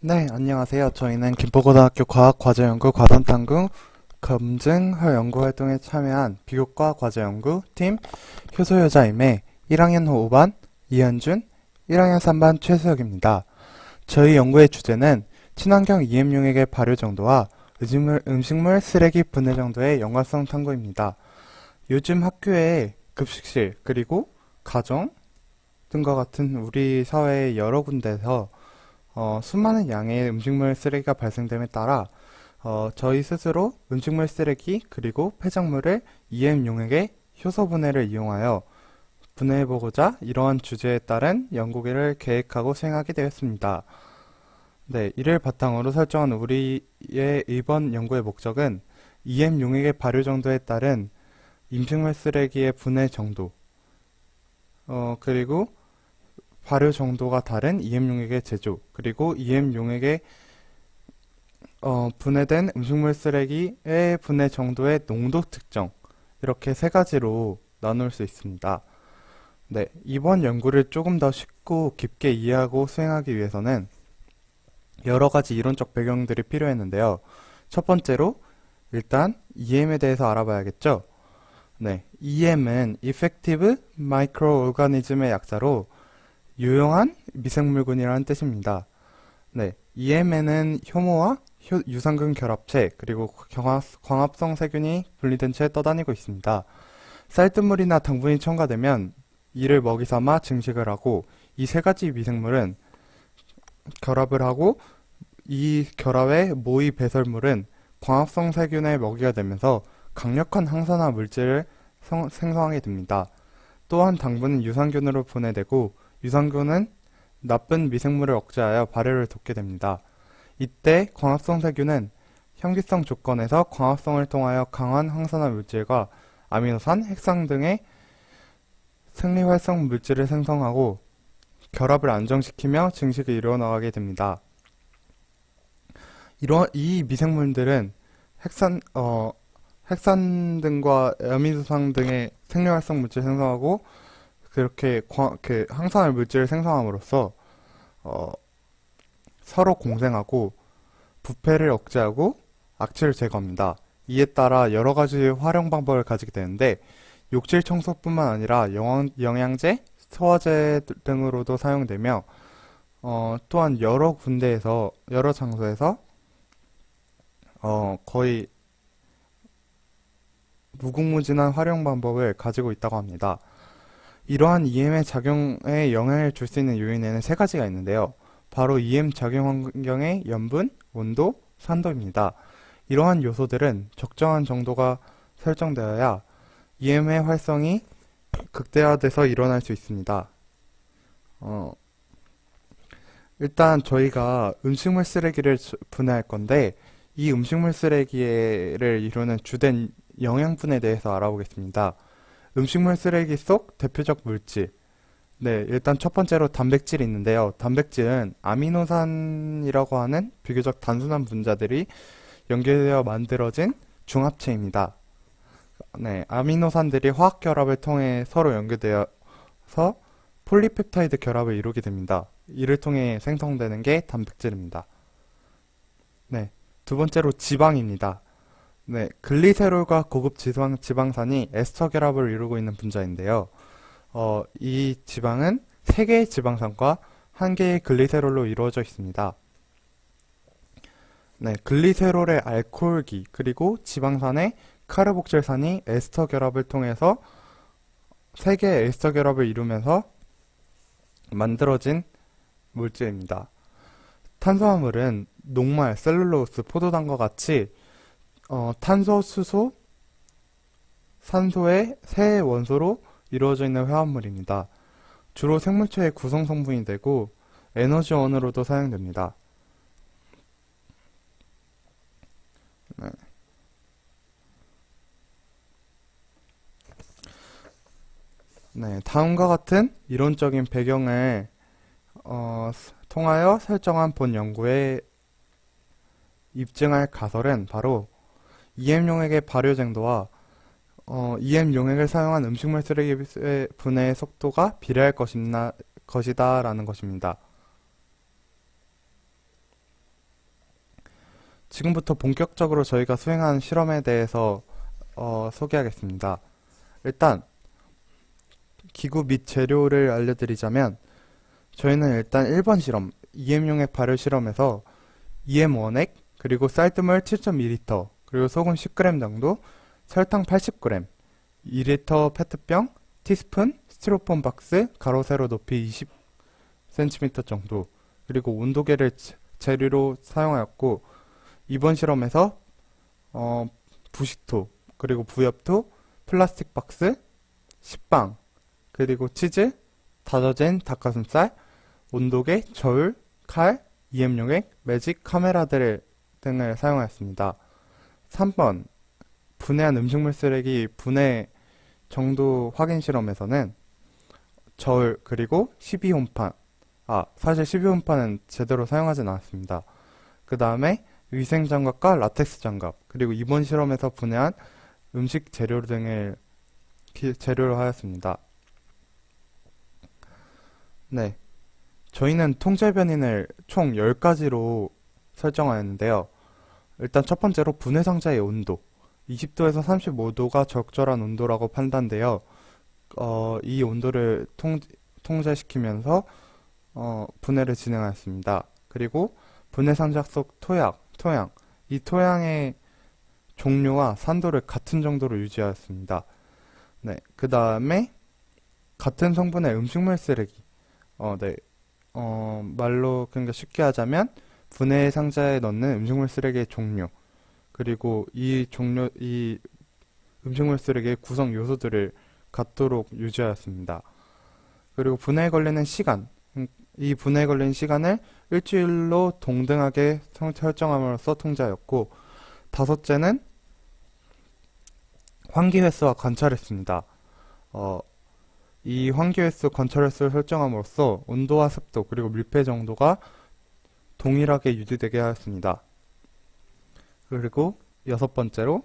네, 안녕하세요. 저희는 김포고등학교 과학과제연구 과산탐구 검증 연구활동에 참여한 비교과 과제연구 팀 효소여자임의 1학년 후 5반 이현준, 1학년 3반 최수혁입니다. 저희 연구의 주제는 친환경 EM용액의 발효 정도와 음식물 쓰레기 분해 정도의 연관성 탐구입니다. 요즘 학교에 급식실 그리고 가정 등과 같은 우리 사회의 여러 군데에서 수많은 양의 음식물 쓰레기가 발생됨에 따라 저희 스스로 음식물 쓰레기 그리고 폐작물을 EM 용액의 효소 분해를 이용하여 분해해보고자 이러한 주제에 따른 연구를 계획하고 수행하게 되었습니다. 네, 이를 바탕으로 설정한 우리의 이번 연구의 목적은 EM 용액의 발효 정도에 따른 음식물 쓰레기의 분해 정도, 그리고 발효 정도가 다른 EM 용액의 제조, 그리고 EM 용액의 분해된 음식물 쓰레기의 분해 정도의 농도 특정, 이렇게 세 가지로 나눌 수 있습니다. 네, 이번 연구를 조금 더 쉽고 깊게 이해하고 수행하기 위해서는 여러 가지 이론적 배경들이 필요했는데요. 첫 번째로 일단 EM에 대해서 알아봐야겠죠? 네, EM은 Effective Microorganism의 약자로 유용한 미생물군이라는 뜻입니다. 네, EM에는 효모와 유산균 결합체 그리고 광합성 세균이 분리된 채 떠다니고 있습니다. 쌀뜨물이나 당분이 첨가되면 이를 먹이 삼아 증식을 하고 이 세 가지 미생물은 결합을 하고 이 결합의 모의 배설물은 광합성 세균의 먹이가 되면서 강력한 항산화 물질을 생성하게 됩니다. 또한 당분은 유산균으로 분해되고 유산균은 나쁜 미생물을 억제하여 발효를 돕게 됩니다. 이때 광합성 세균은 현기성 조건에서 광합성을 통하여 강한 항산화 물질과 아미노산, 핵산 등의 생리활성 물질을 생성하고 결합을 안정시키며 증식을 이루어나가게 됩니다. 이 미생물들은 핵산 등과 아미노산 등의 생리활성 물질을 생성하고 그렇게 항산화 물질을 생성함으로써 서로 공생하고 부패를 억제하고 악취를 제거합니다. 이에 따라 여러 가지 활용 방법을 가지게 되는데 욕실 청소뿐만 아니라 영양제, 소화제 등으로도 사용되며 또한 여러 장소에서 거의 무궁무진한 활용 방법을 가지고 있다고 합니다. 이러한 EM의 작용에 영향을 줄 수 있는 요인에는 세 가지가 있는데요. 바로 EM 작용 환경의 염분, 온도, 산도입니다. 이러한 요소들은 적정한 정도가 설정되어야 EM의 활성이 극대화돼서 일어날 수 있습니다. 일단 저희가 음식물 쓰레기를 분해할 건데 이 음식물 쓰레기를 이루는 주된 영양분에 대해서 알아보겠습니다. 음식물 쓰레기 속 대표적 물질. 네, 일단 첫 번째로 단백질이 있는데요. 단백질은 아미노산이라고 하는 비교적 단순한 분자들이 연결되어 만들어진 중합체입니다. 네, 아미노산들이 화학 결합을 통해 서로 연결되어서 폴리펩타이드 결합을 이루게 됩니다. 이를 통해 생성되는 게 단백질입니다. 네, 두 번째로 지방입니다. 네, 글리세롤과 고급 지방산이 에스터 결합을 이루고 있는 분자인데요. 이 지방은 3개의 지방산과 1개의 글리세롤로 이루어져 있습니다. 네, 글리세롤의 알코올기 그리고 지방산의 카르복실산이 에스터 결합을 통해서 3개의 에스터 결합을 이루면서 만들어진 물질입니다. 탄수화물은 녹말, 셀룰로스, 포도당과 같이 탄소, 수소, 산소의 세 원소로 이루어져 있는 화합물입니다. 주로 생물체의 구성 성분이 되고 에너지원으로도 사용됩니다. 네. 네, 다음과 같은 이론적인 배경을 통하여 설정한 본 연구에 입증할 가설은 바로 EM 용액의 발효 정도와 EM 용액을 사용한 음식물 쓰레기 분해의 속도가 비례할 것이다 라는 것입니다. 지금부터 본격적으로 저희가 수행한 실험에 대해서 소개하겠습니다. 일단 기구 및 재료를 알려드리자면 저희는 일단 1번 실험 EM용액 발효 실험에서 EM 원액 그리고 쌀뜨물 7.2리터 그리고 소금 10g 정도 설탕 80g 2리터 페트병 티스푼 스티로폼 박스 가로 세로 높이 20cm 정도 그리고 온도계를 재료로 사용하였고 이번 실험에서 부식토 그리고 부엽토 플라스틱 박스 식빵 그리고 치즈 다져진 닭가슴살 온도계 저울 칼 EM용액 매직 카메라 등을 사용하였습니다. 3번 분해한 음식물 쓰레기 분해 정도 확인 실험에서는 저울 그리고 12홈판 사실 12홈판은 제대로 사용하진 않았습니다. 그 다음에 위생장갑과 라텍스 장갑 그리고 이번 실험에서 분해한 음식 재료 등을 재료로 하였습니다. 네, 저희는 통제 변인을 총 10가지로 설정하였는데요. 일단 첫 번째로 분해 상자의 온도 20도에서 35도가 적절한 온도라고 판단되어 이 온도를 통제시키면서 분해를 진행하였습니다. 그리고 분해 상자 속 토양 이 토양의 종류와 산도를 같은 정도로 유지하였습니다. 네, 그 다음에 같은 성분의 음식물 쓰레기 말로 그러니까 쉽게 하자면 분해 상자에 넣는 음식물 쓰레기의 종류 그리고 이 음식물 쓰레기의 구성 요소들을 같도록 유지하였습니다. 그리고 분해에 걸리는 시간 이 분해에 걸린 시간을 일주일로 동등하게 설정함으로써 통제하였고 다섯째는 환기횟수와 관찰했습니다. 이 환기횟수, 관찰횟수를 설정함으로써 온도와 습도 그리고 밀폐 정도가 동일하게 유지되게 하였습니다. 그리고 여섯 번째로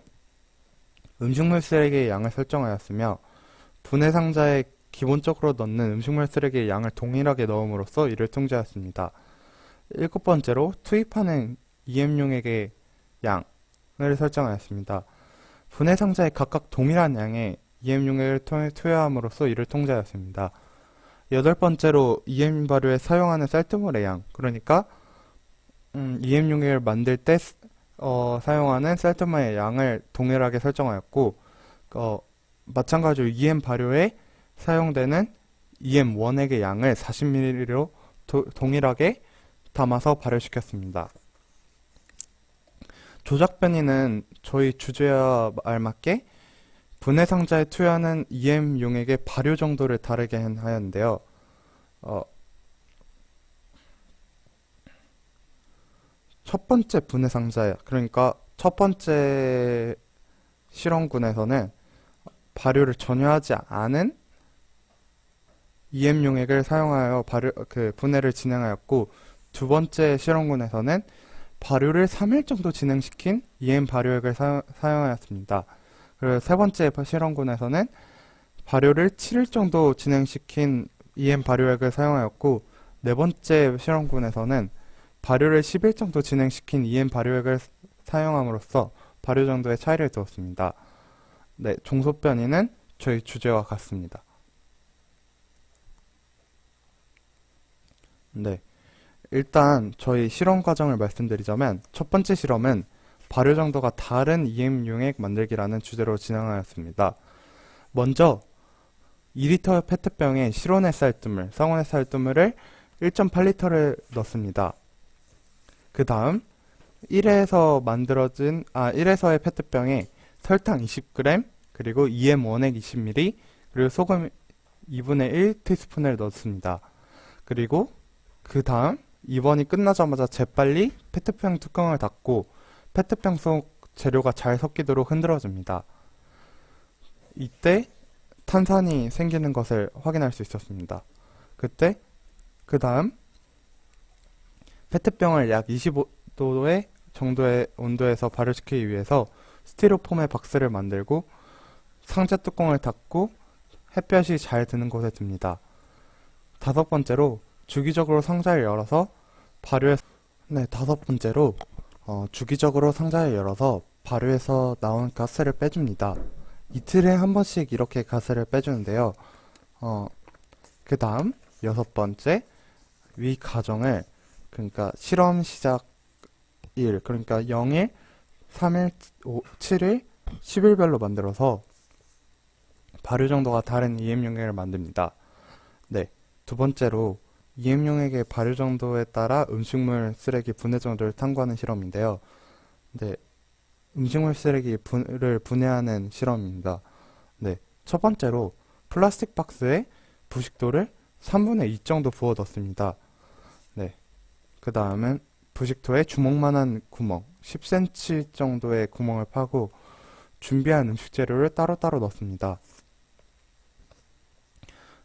음식물 쓰레기의 양을 설정하였으며 분해 상자에 기본적으로 넣는 음식물 쓰레기의 양을 동일하게 넣음으로써 이를 통제하였습니다. 일곱 번째로 투입하는 EM용액의 양을 설정하였습니다. 분해 상자에 각각 동일한 양의 EM용액을 투여함으로써 이를 통제하였습니다. 여덟 번째로 EM 발효에 사용하는 쌀뜨물의 양, 그러니까 EM용액을 만들 때 사용하는 쌀뜨물의 양을 동일하게 설정하였고 마찬가지로 EM 발효에 사용되는 EM 원액의 양을 40ml로 동일하게 담아서 발효시켰습니다. 조작 변이는 저희 주제와 알맞게 분해 상자에 투여하는 EM 용액의 발효 정도를 다르게 하였는데요. 첫 번째 분해 상자에 그러니까 첫 번째 실험군에서는 발효를 전혀 하지 않은 EM 용액을 사용하여 분해를 진행하였고 두 번째 실험군에서는 발효를 3일 정도 진행시킨 EM 발효액을 사용하였습니다. 그리고 세 번째 실험군에서는 발효를 7일 정도 진행시킨 EM 발효액을 사용하였고 네 번째 실험군에서는 발효를 10일 정도 진행시킨 EM 발효액을 사용함으로써 발효 정도의 차이를 두었습니다. 네, 종속 변이는 저희 주제와 같습니다. 네, 일단 저희 실험 과정을 말씀드리자면 첫 번째 실험은 발효 정도가 다른 EM 용액 만들기라는 주제로 진행하였습니다. 먼저 2리터 페트병에 실온의 쌀뜨물, 상온의 쌀뜨물을 1.8리터를 넣습니다. 그 다음 1에서의 페트병에 설탕 20g, 그리고 EM 원액 20ml, 그리고 소금 2분의 1티스푼을 넣습니다. 그리고 그 다음 2번이 끝나자마자 재빨리 페트병 뚜껑을 닫고 페트병 속 재료가 잘 섞이도록 흔들어줍니다. 이때 탄산이 생기는 것을 확인할 수 있었습니다. 그 다음 페트병을 약 25도의 정도의 온도에서 발효시키기 위해서 스티로폼의 박스를 만들고 상자 뚜껑을 닫고 햇볕이 잘 드는 곳에 둡니다. 다섯 번째로 주기적으로 상자를 열어서 다섯 번째로 주기적으로 상자를 열어서 발효해서 나온 가스를 빼줍니다. 이틀에 한 번씩 이렇게 가스를 빼주는데요. 그 다음 여섯 번째, 위 과정을 그러니까 실험 시작 일, 그러니까 0일, 3일, 7일, 10일별로 만들어서 발효 정도가 다른 EM 용액을 만듭니다. 네, 두 번째로 EM 용액의 발효 정도에 따라 음식물 쓰레기 분해 정도를 탐구하는 실험인데요. 네, 음식물 쓰레기를 분해하는 실험입니다. 네, 첫 번째로 플라스틱 박스에 부식도를 3분의 2 정도 부어 넣습니다. 네, 그 다음은 부식토에 주먹만한 구멍, 10cm 정도의 구멍을 파고 준비한 음식 재료를 따로따로 넣습니다.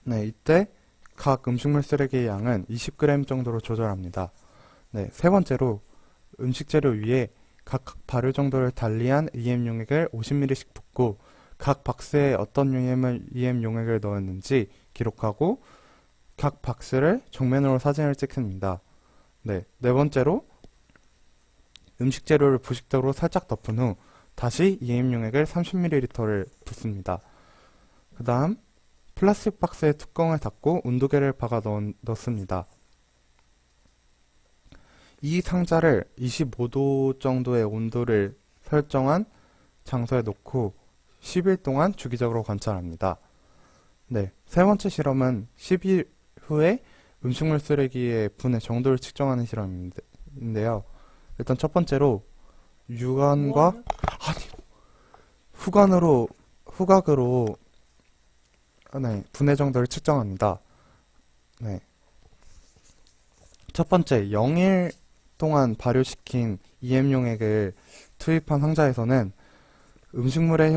네, 이때 각 음식물 쓰레기의 양은 20g 정도로 조절합니다. 네, 세 번째로 음식 재료 위에 각 발효 정도를 달리한 EM 용액을 50ml씩 붓고 각 박스에 어떤 EM 용액을 넣었는지 기록하고 각 박스를 정면으로 사진을 찍습니다. 네, 네 번째로 음식 재료를 부식도로 살짝 덮은 후 다시 EM 용액을 30ml를 붓습니다. 그 다음 플라스틱 박스의 뚜껑을 닫고 온도계를 박아 넣습니다. 이 상자를 25도 정도의 온도를 설정한 장소에 놓고 10일 동안 주기적으로 관찰합니다. 네, 세 번째 실험은 10일 후에 음식물 쓰레기의 분해 정도를 측정하는 실험인데요. 일단 첫 번째로 유관과 후각으로 네, 분해 정도를 측정합니다. 네. 첫 번째, 0일 동안 발효시킨 EM 용액을 투입한 상자에서는 음식물의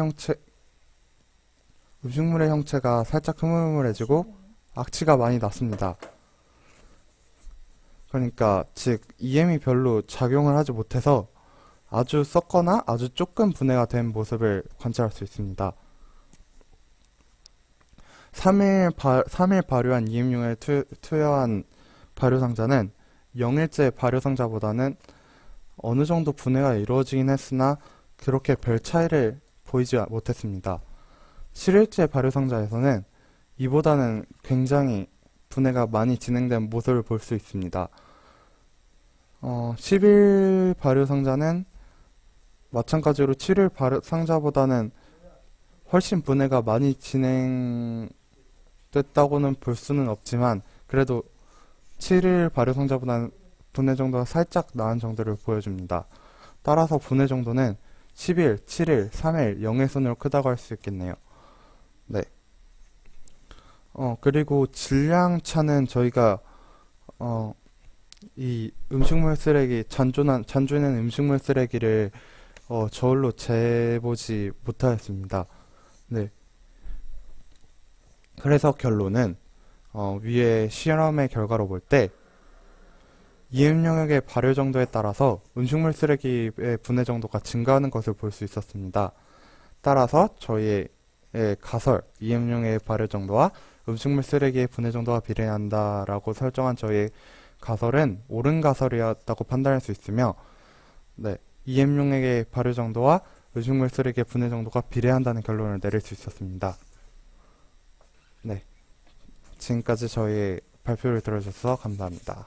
형체가 살짝 흐물흐물해지고 악취가 많이 났습니다. 그러니까 즉 EM이 별로 작용을 하지 못해서 아주 썩거나 아주 조금 분해가 된 모습을 관찰할 수 있습니다. 3일 발효한 EM 용액을 투여한 발효상자는 0일째 발효상자보다는 어느 정도 분해가 이루어지긴 했으나 그렇게 별 차이를 보이지 못했습니다. 7일째 발효상자에서는 이보다는 굉장히 분해가 많이 진행된 모습을 볼 수 있습니다. 10일 발효상자는 마찬가지로 7일 발효상자보다는 훨씬 분해가 많이 진행됐다고는 볼 수는 없지만 그래도 7일 발효상자보다는 분해 정도가 살짝 나은 정도를 보여줍니다. 따라서 분해 정도는 10일, 7일, 3일, 0의 순으로 크다고 할 수 있겠네요. 네. 그리고 질량차는 저희가 이 음식물 쓰레기, 잔존한 음식물 쓰레기를 저울로 재보지 못하였습니다. 네. 그래서 결론은 위에 실험의 결과로 볼 때 EM 용액의 발효 정도에 따라서 음식물 쓰레기의 분해 정도가 증가하는 것을 볼 수 있었습니다. 따라서 저희의 가설, EM 용액의 발효 정도와 음식물 쓰레기의 분해 정도가 비례한다라고 설정한 저희의 가설은 옳은 가설이었다고 판단할 수 있으며, 네, EM 용액의 발효 정도와 음식물 쓰레기의 분해 정도가 비례한다는 결론을 내릴 수 있었습니다. 네, 지금까지 저희의 발표를 들어주셔서 감사합니다.